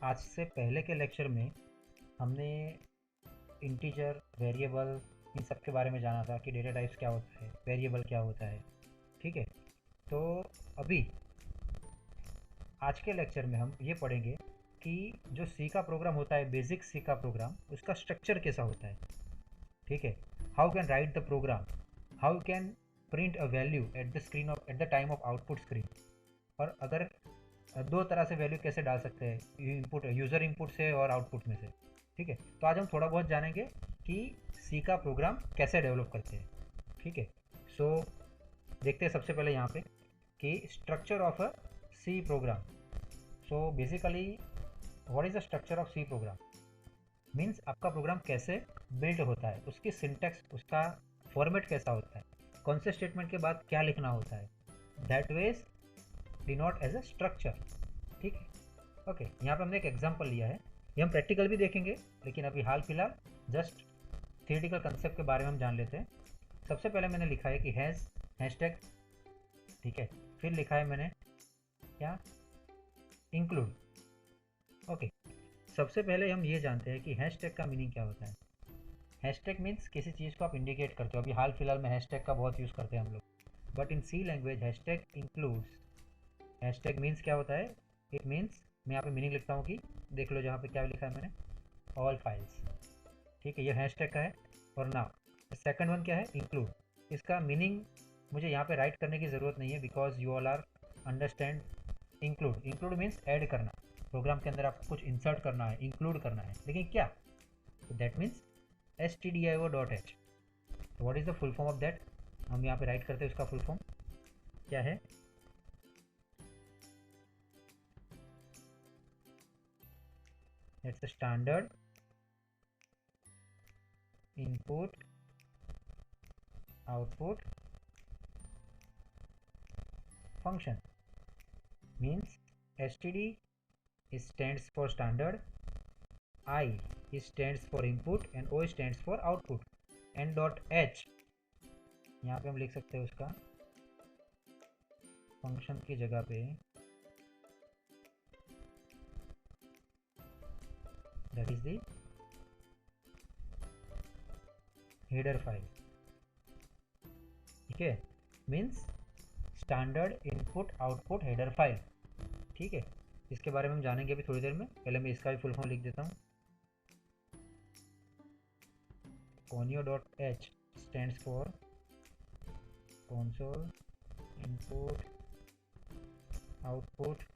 आज से पहले के लेक्चर में हमने इंटीजर, वेरिएबल, इन सब के बारे में जाना था कि डेटा टाइप्स क्या होता है, वेरिएबल क्या होता है। ठीक है, तो अभी आज के लेक्चर में हम ये पढ़ेंगे कि जो सी का प्रोग्राम होता है, बेसिक सी का प्रोग्राम, उसका स्ट्रक्चर कैसा होता है। ठीक है, how can write the program, how can print a value at the screen of at the time of output screen. और अगर दो तरह से वैल्यू कैसे डाल सकते हैं, इनपुट, यूज़र इनपुट से और आउटपुट में से। ठीक है, तो आज हम थोड़ा बहुत जानेंगे कि सी का प्रोग्राम कैसे डेवलप करते हैं। ठीक है, सो देखते हैं सबसे पहले यहाँ पे कि structure of a C program. So basically what is the structure of C program means आपका प्रोग्राम कैसे बिल्ड होता है, उसकी सिंटेक्स, उसका फॉर्मेट कैसा होता है, कौन से स्टेटमेंट के बाद क्या लिखना होता है, that was denote as a structure. ठीक है, ओके, यहाँ पे हमने एक एग्जांपल लिया है, ये हम प्रैक्टिकल भी देखेंगे, लेकिन अभी हाल फिलहाल जस्ट थियोरेटिकल कंसेप्ट के बारे में हम जान लेते हैं। सबसे पहले मैंने लिखा है कि हैशटैग। ठीक है, फिर लिखा है मैंने क्या, इंक्लूड। ओके, सबसे पहले हम ये जानते हैं कि हैशटैग का मीनिंग क्या होता है। हैशटैग मीन्स किसी चीज़ को आप इंडिकेट करते हो। अभी हाल फिलहाल में हैशटैग का बहुत यूज़ करते हैं हम लोग, but in C language hashtag includes. Hashtag means क्या होता है, इट मीन्स, मैं यहाँ पे मीनिंग लिखता हूँ कि देख लो जहाँ पे क्या लिखा है मैंने, ऑल फाइल्स। ठीक है, ये हैशटैग का है। और नाउ सेकंड वन क्या है, इंक्लूड। इसका मीनिंग मुझे यहाँ पे राइट करने की ज़रूरत नहीं है, because you all are understand include. Include means add करना, प्रोग्राम के अंदर आपको कुछ इंसर्ट करना है, इंक्लूड करना है, लेकिन क्या, तो दैट मीन्स stdio.h। तो what is the full form of that, हम यहाँ पे राइट करते हैं, उसका फुल फॉर्म क्या है। It's a standard input output function। means std stands for standard, I stands for input and O stands for output, and dot h यहाँ पे हम लिख सकते हैं उसका फंक्शन की जगह पे that is the header file. ठीक है, means standard input output header file. ठीक है, इसके बारे में हम जानेंगे अभी थोड़ी देर में। पहले मैं इसका भी फुल फॉर्म लिख देता हूँ। conio.h stands for console input output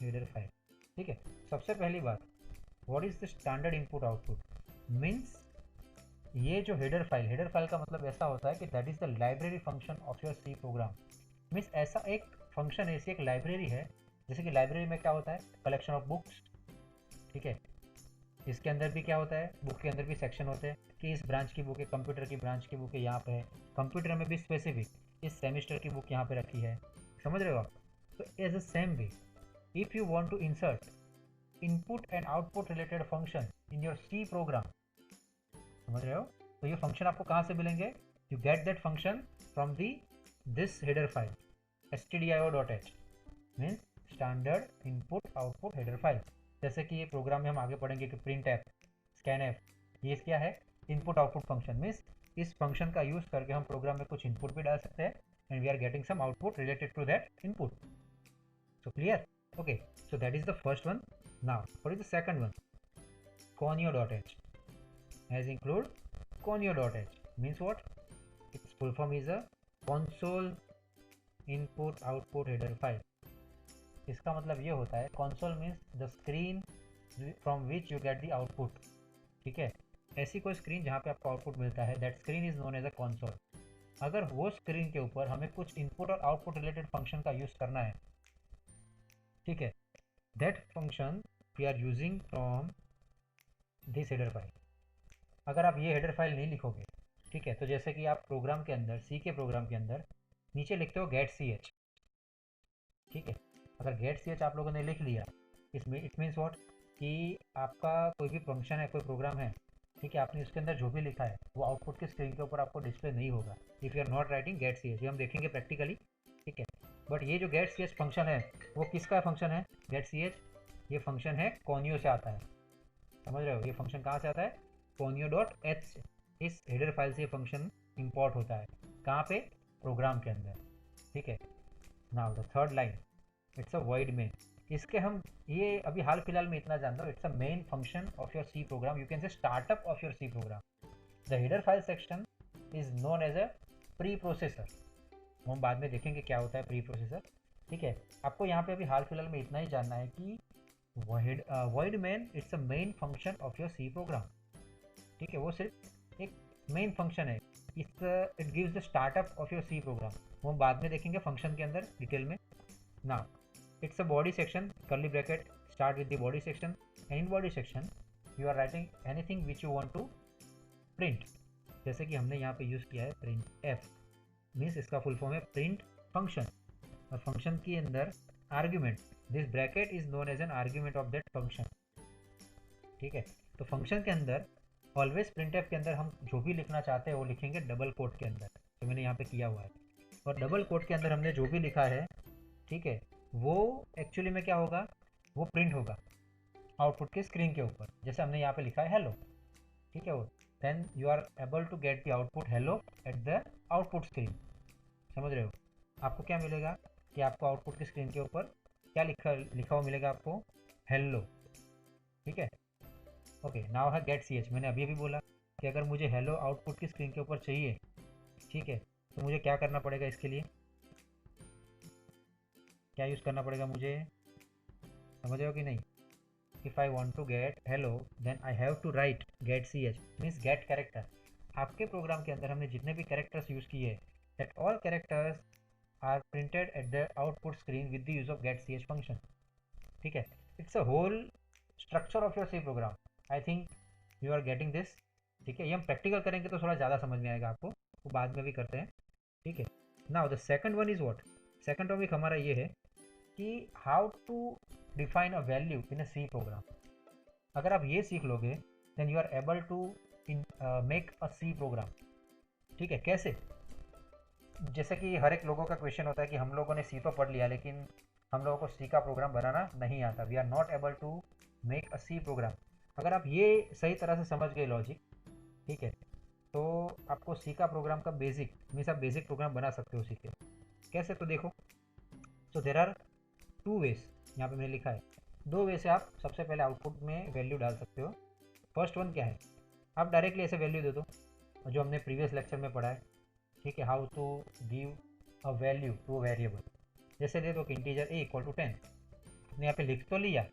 header file। ठीक है, सबसे पहली बात, what is the standard input output means, ये जो हेडर फाइल का मतलब ऐसा होता है कि that is the library function of your C program. Means ऐसा एक फंक्शन, ऐसी एक लाइब्रेरी है, जैसे कि लाइब्रेरी में क्या होता है, कलेक्शन ऑफ बुक्स। ठीक है, इसके अंदर भी क्या होता है, बुक के अंदर भी सेक्शन होते हैं कि इस ब्रांच की बुक है, कंप्यूटर की ब्रांच की बुक है यहाँ पे है, कंप्यूटर में भी स्पेसिफिक इस सेमिस्टर की बुक यहाँ पे रखी है। समझ रहे हो आप। तो as a same way, if you want to insert input and output related function in your C program, समझ रहे हो, तो ये फंक्शन आपको कहाँ से मिलेंगे, you get that function from the this header file stdio.h। Means standard input output header file. जैसे कि ये प्रोग्राम में हम आगे पढ़ेंगे कि प्रिंट एफ, स्कैन एफ, ये क्या है, इनपुट आउटपुट फंक्शन। मीन्स इस फंक्शन का यूज़ करके हम प्रोग्राम में कुछ इनपुट भी डाल सकते हैं and we are getting some output related to that input. So clear, okay, so that is the first one. Now what is the second one, conio.h as include conio.h means what, its full form is a console input output header file। इसका मतलब ये होता है, console means the screen from which you get the output. ठीक है, ऐसी कोई screen जहाँ पे आपको आउटपुट मिलता है, that screen is known as a console. अगर वो स्क्रीन के ऊपर हमें कुछ इनपुट और आउटपुट रिलेटेड फंक्शन का यूज़ करना है, ठीक है, that function we are using from this header file. अगर आप ये हेडर फाइल नहीं लिखोगे, ठीक है, तो जैसे कि आप प्रोग्राम के अंदर, सी के प्रोग्राम के अंदर नीचे लिखते हो गेट सी एच। ठीक है, अगर गेट सी एच आप लोगों ने लिख लिया, इसमें इट मीन्स व्हाट, कि आपका कोई भी फंक्शन है, कोई प्रोग्राम है, ठीक है, आपने उसके अंदर जो भी लिखा है वो आउटपुट की स्क्रीन के ऊपर आपको डिस्प्ले नहीं होगा if you are not writing get C H. ये हम देखेंगे प्रैक्टिकली। ठीक है, बट ये जो गेट सी एच फंक्शन है वो किसका फंक्शन है? गेट सी एच ये फंक्शन है कॉन्यो से आता है, समझ रहे हो? ये फंक्शन कहाँ से आता है? कॉन्यो डॉट एच से। इस हेडर फाइल से ये फंक्शन इंपोर्ट होता है, कहाँ पे? प्रोग्राम के अंदर, ठीक है। Now the third line, it's a void main। इसके हम ये अभी हाल फिलहाल में इतना जानते हो, it's a main function of your C program, you can say startup of your C program. The header file section is known as a preprocessor. हम बाद में देखेंगे क्या होता है प्री प्रोसेसर, ठीक है। आपको यहाँ पे अभी हाल फिलहाल में इतना ही जानना है कि void main it's a main function of your C program, ठीक है। वो सिर्फ एक मेन फंक्शन है, it gives the startup of your C program. वो हम बाद में देखेंगे फंक्शन के अंदर डिटेल में। Now it's a body section, curly bracket start with the body section, and in body section you are writing anything which you want to print। जैसे कि हमने यहाँ पे यूज़ किया है print f, मीन्स इसका फुल फॉर्म है print function, और फंक्शन के अंदर argument, this bracket is known as an argument of that function, ठीक है। तो फंक्शन के अंदर ऑलवेज प्रिंट एफ के अंदर हम जो भी लिखना चाहते हैं वो लिखेंगे डबल कोट के अंदर, तो मैंने यहाँ पे किया हुआ है। और डबल कोट के अंदर हमने जो भी लिखा है, ठीक है, वो एक्चुअली में क्या होगा? वो प्रिंट होगा आउटपुट के स्क्रीन के ऊपर। जैसे हमने यहाँ पे लिखा है हेलो, ठीक है, वो then you are able to get the output hello at the output screen. समझ रहे हो? आपको क्या मिलेगा कि आपको आउटपुट की स्क्रीन के ऊपर क्या लिखा हुआ मिलेगा आपको? हेलो, ठीक है। ओके, नाउ है गेट सी एच। मैंने अभी बोला कि अगर मुझे हेलो आउटपुट की स्क्रीन के ऊपर चाहिए, ठीक है, तो मुझे क्या करना पड़ेगा? इसके लिए क्या यूज़ करना पड़ेगा मुझे? समझ रहे हो कि नहीं? If I want to get hello then I have to write get C h, means get character. आपके प्रोग्राम के अंदर हमने जितने भी कैरेक्टर्स यूज़ किए, that all characters are printed at the output screen with the use of get C h function, ठीक है। It's a whole structure of your C program. I think you are getting this, ठीक है। ये हम practical करेंगे तो थोड़ा ज़्यादा समझ में आएगा आपको, वो बाद में भी करते हैं, ठीक है। Now the second one is what? Second topic हमारा ये है कि how to define a value in a C program. अगर आप ये सीख लोगे then you are able to make a C program, ठीक है। कैसे? जैसे कि हर एक लोगों का क्वेश्चन होता है कि हम लोगों ने सी तो पढ़ लिया लेकिन हम लोगों को सी का प्रोग्राम बनाना नहीं आता, we are not able to make a C program. अगर आप ये सही तरह से समझ गए लॉजिक, ठीक है, तो आपको सी का प्रोग्राम का बेसिक मीन्स आप बेसिक प्रोग्राम बना सकते हो सी के। कैसे? तो देखो, तो देर आर टू वेज, यहाँ पे मैंने लिखा है दो वे से आप सबसे पहले आउटपुट में वैल्यू डाल सकते हो। फर्स्ट वन क्या है? आप डायरेक्टली ऐसे वैल्यू दे दो, जो हमने प्रीवियस लेक्चर में पढ़ा है, ठीक है, how to give a value to variable. जैसे दे दो कि इंटीजर ए इक्वल टू 10, आपने यहाँ पे लिख तो लिया,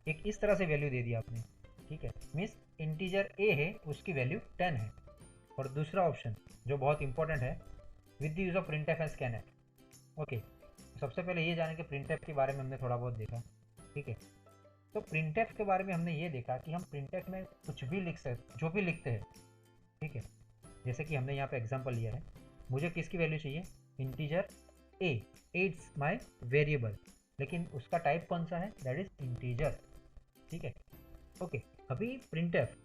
एक इस तरह से वैल्यू दे दिया आपने, ठीक है, मीन्स इंटीजर ए है उसकी वैल्यू 10 है। और दूसरा ऑप्शन जो बहुत इंपॉर्टेंट है, with the use of print F and scan F. Okay, सबसे पहले ये जाने कि प्रिंट एफ के बारे में हमने थोड़ा बहुत देखा, ठीक है। तो प्रिंट एफ के बारे में हमने ये देखा कि हम प्रिंट एफ में कुछ भी लिख सकते, जो भी लिखते हैं, ठीक है। जैसे कि हमने यहाँ पे एग्जांपल लिया है, मुझे किसकी वैल्यू चाहिए? Integer a, it's my variable, लेकिन उसका टाइप कौन सा है? दैट इज इंटीजर, ठीक है। ओके, अभी प्रिंट एफ,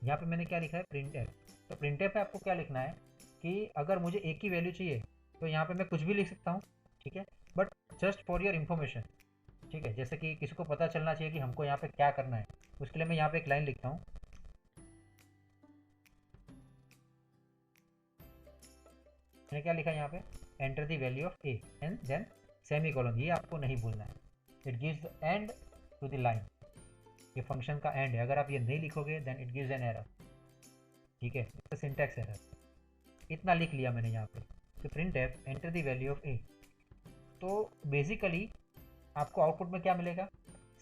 यहाँ पे मैंने क्या लिखा है? Print F. तो प्रिंट एफ में आपको क्या लिखना है कि अगर मुझे ए की वैल्यू चाहिए तो यहाँ पे मैं कुछ भी लिख सकता हूँ, ठीक है, but just for your information, ठीक है। जैसे कि किसी को पता चलना चाहिए कि हमको यहाँ पे क्या करना है, उसके लिए मैं यहाँ पे एक लाइन लिखता हूँ, मैंने क्या लिखा है यहाँ पे? Enter the value of a and then semicolon. ये आपको नहीं भूलना है, it gives the end to the line, ये फंक्शन का एंड है। अगर आप ये नहीं लिखोगे then it gives an error, ठीक है, सिंटैक्स एरर। इतना लिख लिया मैंने यहाँ पे, तो printf enter the value of A. तो बेसिकली आपको आउटपुट में क्या मिलेगा?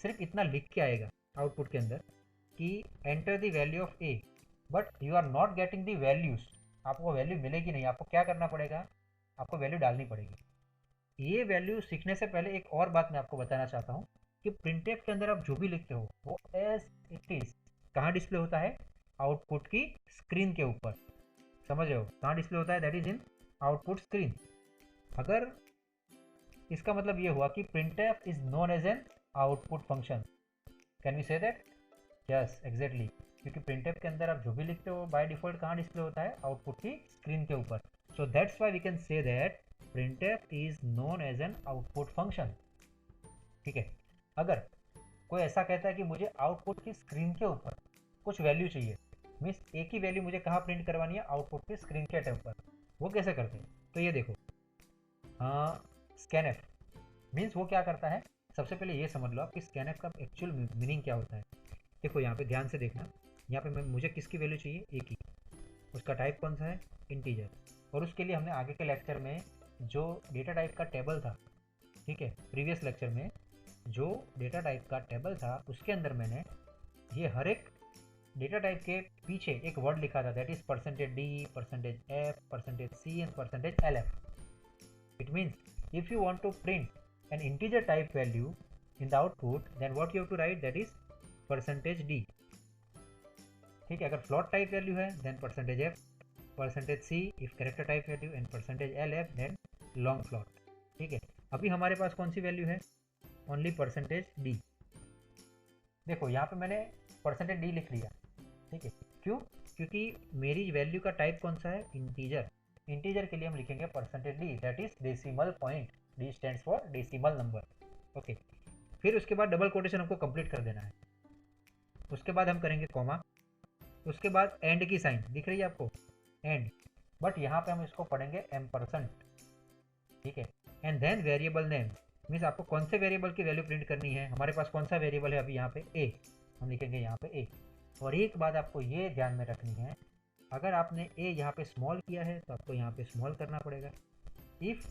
सिर्फ इतना लिख के आएगा आउटपुट के अंदर कि enter the value of a, but you are not getting the values. आपको वैल्यू मिलेगी नहीं, आपको क्या करना पड़ेगा? आपको वैल्यू डालनी पड़ेगी। ये वैल्यू सीखने से पहले एक और बात मैं आपको बताना चाहता हूँ कि प्रिंटफ के अंदर आप जो भी लिखते हो वो एज इट इज कहाँ डिस्प्ले होता है? आउटपुट की स्क्रीन के ऊपर। समझ रहे हो? कहाँ डिस्प्ले होता है? That is in output screen. अगर इसका मतलब ये हुआ कि printf is known as an output function, can we say that? Yes, exactly, क्योंकि printf के अंदर आप जो भी लिखते हो बाय डिफॉल्ट कहाँ डिस्प्ले होता है? आउटपुट की स्क्रीन के ऊपर। So that's why we can say that printf is known as an output function। ठीक है, अगर कोई ऐसा कहता है कि मुझे आउटपुट की स्क्रीन के ऊपर कुछ वैल्यू चाहिए, मीन्स एक ही वैल्यू मुझे कहाँ प्रिंट करवानी है, आउटपुट की स्क्रीन के ऊपर, वो कैसे करते हैं? तो ये देखो, स्कैनएफ मीन्स वो क्या करता है, सबसे पहले ये समझ लो आप कि स्कैनएफ का एक्चुअल मीनिंग क्या होता है। देखो यहाँ पे ध्यान से देखना, यहाँ पे मुझे किसकी वैल्यू चाहिए, ए की, उसका टाइप कौन सा है, इंटीजर, और उसके लिए हमने आगे के लेक्चर में जो डेटा टाइप का टेबल था, ठीक है, प्रीवियस लेक्चर में जो डेटा टाइप का टेबल था उसके अंदर मैंने ये हर एक डेटा टाइप के पीछे एक वर्ड लिखा था, that is %d, %f, %c and %lf। It means if you want to print an integer type value in the output, then what you have to write, that is %d। ठीक है, अगर float type value है then %f, %c if character type value, and %lf then long float. ठीक है, अभी हमारे पास कौन सी वैल्यू है, ओनली %d। देखो यहाँ पे मैंने %d लिख लिया, ठीक है, क्यों, क्योंकि मेरी वैल्यू का टाइप कौन सा है, इंटीजर। इंटीजर के लिए हम लिखेंगे %d, that is decimal point, d stands for decimal number. Okay, फिर उसके बाद डबल कोटेशन हमको कंप्लीट कर देना है, उसके बाद हम करेंगे कॉमा, उसके बाद एंड की साइन दिख रही है आपको, एंड, बट यहाँ पे हम इसको पढ़ेंगे %। ठीक है, and then variable name, means आपको कौन से वेरिएबल की वैल्यू प्रिंट करनी है, हमारे पास कौन सा वेरिएबल है अभी यहाँ पे, ए, हम लिखेंगे यहाँ पे ए। और एक बात आपको ये ध्यान में रखनी है, अगर आपने ए यहाँ पे स्मॉल किया है तो आपको यहाँ पे स्मॉल करना पड़ेगा। If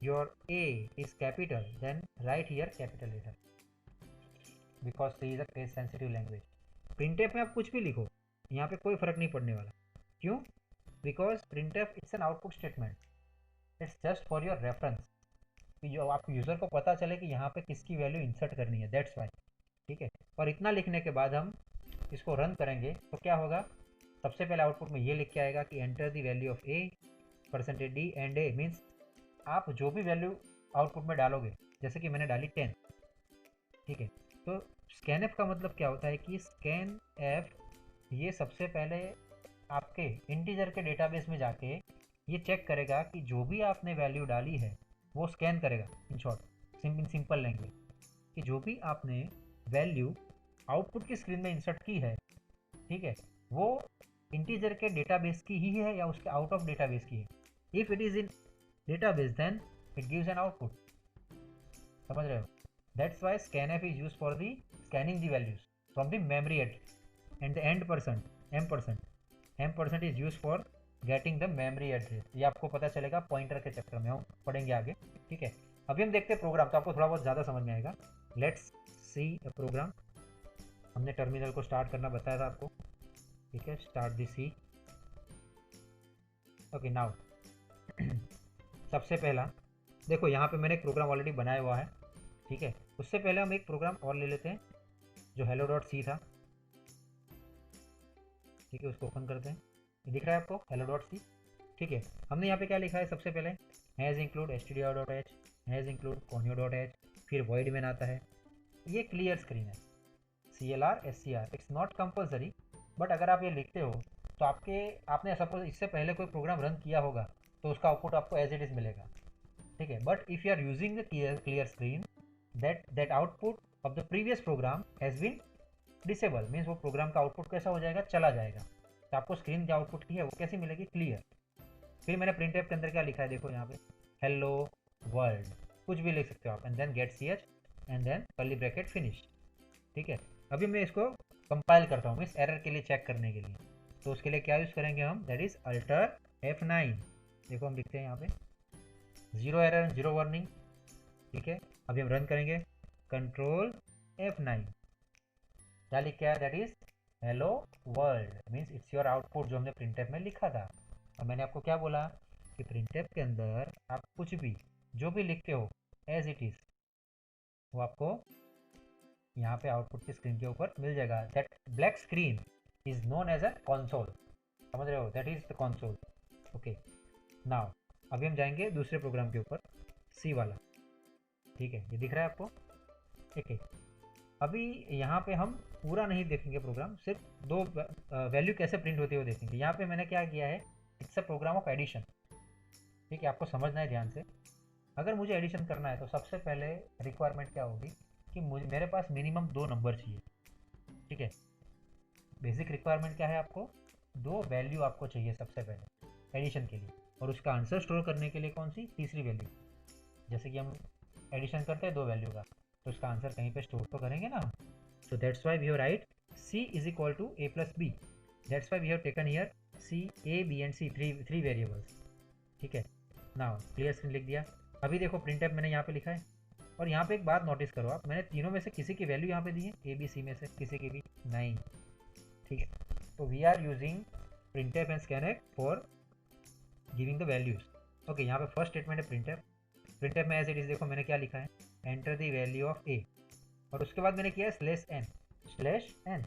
your a is capital then write here capital letter, because C is a case sensitive language. Printf में आप कुछ भी लिखो, यहाँ पे कोई फर्क नहीं पड़ने वाला, क्यों, because printf it's an output statement, it's just for your reference, जो आप यूज़र को पता चले कि यहाँ पे किसकी वैल्यू इंसर्ट करनी है, दैट्स वाई। ठीक है, और इतना लिखने के बाद हम इसको रन करेंगे तो क्या होगा, सबसे पहले आउटपुट में ये लिख के आएगा कि enter the value of A, %d and A, means आप जो भी वैल्यू आउटपुट में डालोगे, जैसे कि मैंने डाली 10। ठीक है, तो स्कैनएफ का मतलब क्या होता है कि स्कैनएफ ये सबसे पहले आपके इंटीजर के डेटाबेस में जाके ये चेक करेगा कि जो भी आपने वैल्यू डाली है वो स्कैन करेगा, इन शॉर्ट सिंपल लैंग्वेज, कि जो भी आपने वैल्यू आउटपुट की स्क्रीन में इंसर्ट की है, ठीक है, वो इंटीजर के डेटाबेस की ही है या उसके आउट ऑफ डेटाबेस की है। If it is in database then it gives an output, समझ रहे हो, that's why scanf is use for the scanning the values from the memory address, and the and % is use for getting the memory address. ये आपको पता चलेगा pointer के चक्कर में, हम पढ़ेंगे आगे। ठीक है, अभी हम देखते हैं प्रोग्राम, तो आपको थोड़ा बहुत ज़्यादा समझ में आएगा। Let's see a program. हमने टर्मिनल को स्टार्ट करना बताया था आपको, ठीक है, start the C. Okay, now सबसे पहला देखो यहाँ पे मैंने एक प्रोग्राम ऑलरेडी बनाया हुआ है, ठीक है, उससे पहले हम एक प्रोग्राम और ले लेते हैं जो hello.c था, ठीक है, उसको ओपन करते हैं, ये दिख रहा है आपको hello.c। ठीक है, हमने यहाँ पे क्या लिखा है, सबसे पहले has include stdio.h, has include conio.h, फिर void मैन आता है, ये क्लियर स्क्रीन है, CLR SCR, it's not compulsory, but अगर आप ये लिखते हो तो आपने सपोज इससे पहले कोई प्रोग्राम रन किया होगा तो उसका आउटपुट आपको एज इट इज़ मिलेगा। ठीक है, but if you are using the clear screen, that output of the previous program has been disable, means वो प्रोग्राम का आउटपुट कैसा हो जाएगा, चला जाएगा, तो आपको स्क्रीन जो आउटपुट की है वो कैसी मिलेगी, क्लियर। फिर मैंने प्रिंटफ के अंदर क्या लिखा है, देखो यहाँ पे हेलो वर्ल्ड, कुछ भी लिख सकते हो आप, and then get ch and then curly bracket finish. ठीक है, अभी मैं इसको कंपाइल करता हूँ इस एरर के लिए चेक करने के लिए, तो उसके लिए क्या यूज़ करेंगे हम, दैट इज़ अल्टर F9। देखो हम लिखते हैं यहाँ पे 0 एरर 0 वार्निंग। ठीक है, अभी हम रन करेंगे, कंट्रोल F9, क्या लिख के आया, that is hello world, means it's your output जो हमने प्रिंटफ में लिखा था। और मैंने आपको क्या बोला कि प्रिंटफ के अंदर आप कुछ भी जो भी लिखते हो एज इट इज़ वो आपको यहाँ पे आउटपुट की स्क्रीन के ऊपर मिल जाएगा। That black screen is known as a console, समझ रहे हो, that is the console. Okay, now अभी हम जाएंगे दूसरे प्रोग्राम के ऊपर, सी वाला। ठीक है, ये दिख रहा है आपको, ठीक है, अभी यहाँ पे हम पूरा नहीं देखेंगे प्रोग्राम, सिर्फ दो वैल्यू कैसे प्रिंट होती है वो देखेंगे। यहाँ पे मैंने क्या किया है, it's a program of addition. ठीक है, आपको समझना है ध्यान से। अगर मुझे एडिशन करना है तो सबसे पहले रिक्वायरमेंट क्या होगी कि मुझे मेरे पास मिनिमम 2 नंबर चाहिए। ठीक है, बेसिक रिक्वायरमेंट क्या है, आपको 2 वैल्यू आपको चाहिए सबसे पहले एडिशन के लिए, और उसका आंसर स्टोर करने के लिए कौन सी तीसरी वैल्यू। जैसे कि हम एडिशन करते हैं 2 वैल्यू का, तो उसका आंसर कहीं पे स्टोर तो करेंगे ना। So that's why we have write c is equal to A plus b. That's why we have taken here c, a, b and c, three variables. ठीक है, नाउ क्लियर स्क्रीन लिख दिया। अभी देखो प्रिंट मैंने यहाँ पे लिखा है, और यहाँ पे एक बात नोटिस करो आप, मैंने तीनों में से किसी की वैल्यू यहाँ पे दी है, ए बी सी में से किसी की भी नहीं। ठीक है, तो we are using printf and scanf for giving the values. Okay, यहाँ पे फर्स्ट स्टेटमेंट है प्रिंटफ में एज इट इज देखो मैंने क्या लिखा है, enter the value of a, और उसके बाद मैंने किया है slash n. Slash n,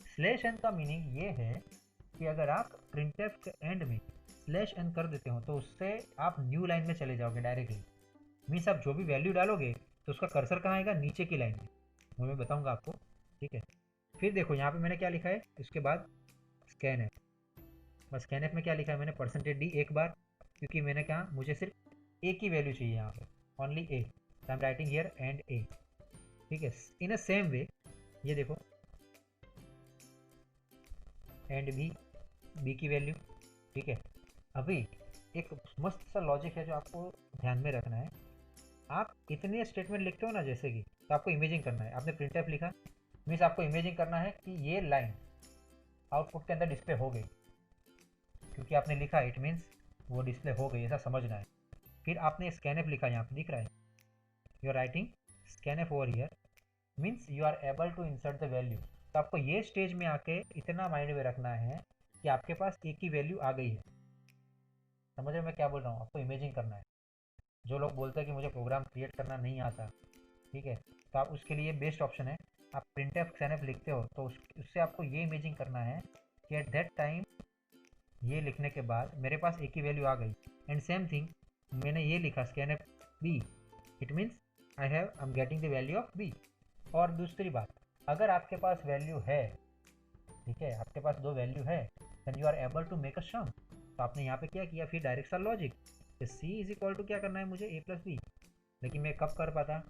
slash n का मीनिंग ये है कि अगर आप प्रिंटफ के एंड में स्लैश एन कर देते हो तो उससे आप न्यू लाइन में चले जाओगे डायरेक्टली। मीन्स आप जो भी वैल्यू डालोगे तो उसका कर्सर कहाँ आएगा, नीचे की लाइन में, वो मैं बताऊंगा आपको। ठीक है, फिर देखो यहाँ पे मैंने क्या लिखा है, उसके बाद स्कैन है। बस स्कैन एफ में क्या लिखा है मैंने, परसेंटेज डी एक बार, क्योंकि मैंने कहा मुझे सिर्फ ए की वैल्यू चाहिए यहाँ पे, ओनली ए, तो I am writing here and A. ठीक है, इन अ सेम वे ये देखो एंड बी, बी की वैल्यू। ठीक है, अभी एक मस्त सा लॉजिक है जो आपको ध्यान में रखना है। आप इतने स्टेटमेंट लिखते हो ना जैसे कि, तो आपको इमेजिंग करना है। आपने प्रिंट एफ लिखा, मीन्स आपको इमेजिंग करना है कि ये लाइन आउटपुट के अंदर डिस्प्ले हो गई, क्योंकि आपने लिखा इट मीन्स वो डिस्प्ले हो गई, ऐसा समझना है। फिर आपने स्कैन एफ लिखा, यहाँ पे दिख रहा है, you are writing scanf over here, means you are able to insert the value. तो आपको ये स्टेज में आके इतना माइंड में रखना है कि आपके पास एक ही वैल्यू आ गई है। समझ रहे हो मैं क्या बोल रहा हूँ, आपको इमेजिंग करना है। जो लोग बोलते हैं कि मुझे प्रोग्राम क्रिएट करना नहीं आता, ठीक है, तो आप उसके लिए बेस्ट ऑप्शन है, आप प्रिंट एफ स्कैन एफ लिखते हो तो उससे आपको ये इमेजिंग करना है कि एट दैट टाइम ये लिखने के बाद मेरे पास एक ही वैल्यू आ गई। एंड सेम थिंग मैंने ये लिखा scanf b, it means I am getting the value of b. और दूसरी बात, अगर आपके पास वैल्यू है, ठीक है, आपके पास 2 वैल्यू है, then you are able to make a sum. तो आपने यहाँ पे क्या किया, फिर डायरेक्ट सा logic, C is equal to क्या करना है मुझे, ए प्लस बी। लेकिन मैं कब कर पाता,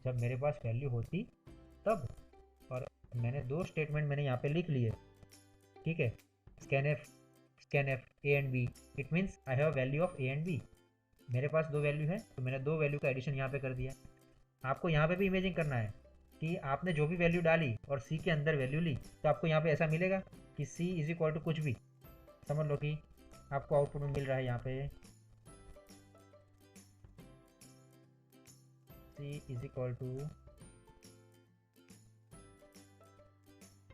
जब मेरे पास वैल्यू होती तब। और मैंने 2 स्टेटमेंट मैंने यहाँ पे लिख लिए। ठीक है, scanf a and b, it means I have value of a and b. मेरे पास 2 वैल्यू है तो मैंने 2 वैल्यू का एडिशन यहाँ पे कर दिया। आपको यहाँ पे भी इमेजिंग करना है कि आपने जो भी वैल्यू डाली और सी के अंदर वैल्यू ली, तो आपको यहाँ पे ऐसा मिलेगा कि सी इज इक्वल टू कुछ भी, समझ लो कि आपको आउटपुट में मिल रहा है यहाँ पे सी इज इक्वल टू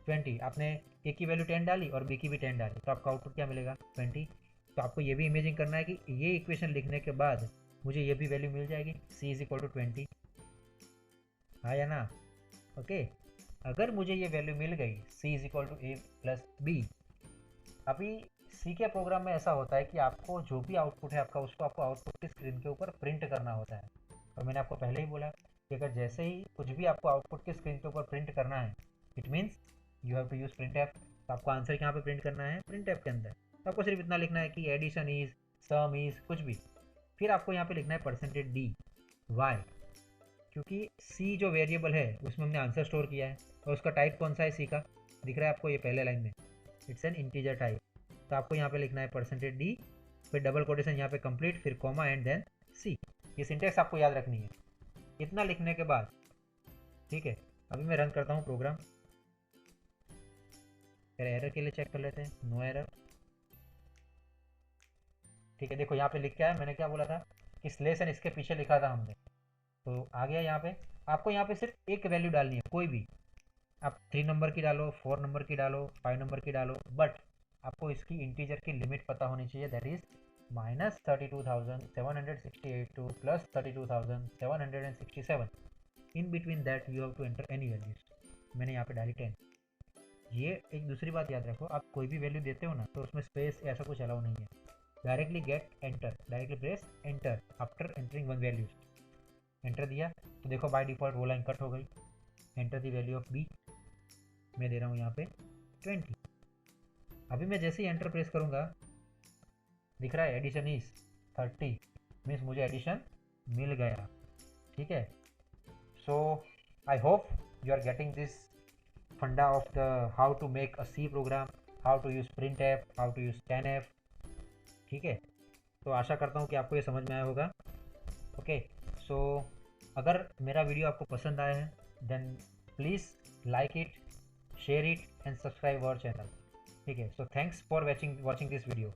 20। आपने ए की वैल्यू 10 डाली और बी की भी 10 डाली, तो आपका आउटपुट क्या मिलेगा, 20। तो आपको ये भी इमेजिंग करना है कि ये इक्वेशन लिखने के बाद मुझे ये भी वैल्यू मिल जाएगी, सी इज इक्वल टू 20। हाँ या ना, ओके। अगर मुझे ये वैल्यू मिल गई C is equal to A plus B, अभी सी के प्रोग्राम में ऐसा होता है कि आपको जो भी आउटपुट है आपका, उसको आपको आउटपुट की स्क्रीन के ऊपर प्रिंट करना होता है। और मैंने आपको पहले ही बोला कि अगर जैसे ही कुछ भी आपको आउटपुट की स्क्रीन के ऊपर प्रिंट करना है, it means you have to use printf. तो आपको आंसर कहाँ पे प्रिंट करना है, प्रिंट एफ के अंदर। तो आपको सिर्फ इतना लिखना है कि एडिशन इज, सम इज, कुछ भी। फिर आपको यहाँ पे लिखना है परसेंटेज डी वाई, क्योंकि सी जो वेरिएबल है उसमें हमने आंसर स्टोर किया है, और उसका टाइप कौन सा है, सी का, दिख रहा है आपको ये पहले लाइन में, इट्स एन इंटीजर टाइप। तो आपको यहाँ पे लिखना है परसेंटेज डी, फिर डबल कोटेशन यहाँ पे कंप्लीट, फिर कॉमा एंड देन सी। ये सिंटेक्स आपको याद रखनी है। इतना लिखने के बाद, ठीक है, अभी मैं रन करता हूँ प्रोग्राम। फिर एरर के लिए चेक कर लेते हैं, नो एरर। ठीक है, देखो यहाँ पे लिख के आया, मैंने क्या बोला था कि स्लेस एंड इसके पीछे लिखा था हमने, तो आ गया यहाँ पे। आपको यहाँ पे सिर्फ एक वैल्यू डालनी है, कोई भी, आप 3 नंबर की डालो, 4 नंबर की डालो, 5 नंबर की डालो, बट आपको इसकी इंटीजर की लिमिट पता होनी चाहिए, that is -32,768 to +32,767। In between that you have to enter any values. मैंने यहाँ पे डाली 10। ये एक दूसरी बात याद रखो, आप कोई भी वैल्यू देते हो ना तो उसमें स्पेस ऐसा कुछ अलाउ नहीं है। Directly get enter, directly press enter after entering one values. Enter दिया तो देखो बाय डिफॉल्ट वो लाइन कट हो गई। Enter the value of b, मैं दे रहा हूँ यहाँ पे 20। अभी मैं जैसे ही एंटर प्रेस करूँगा, दिख रहा है एडिशन इज, 30 मीन्स मुझे एडिशन मिल गया। ठीक है, so I hope you are getting this funda of the how to make a C program, how to use printf, how to use scan. ठीक है, तो आशा करता हूँ कि आपको ये समझ में आया होगा। ओके, सो अगर मेरा वीडियो आपको पसंद आया है then please like it, share it and subscribe our channel. ठीक है, so thanks for watching this video.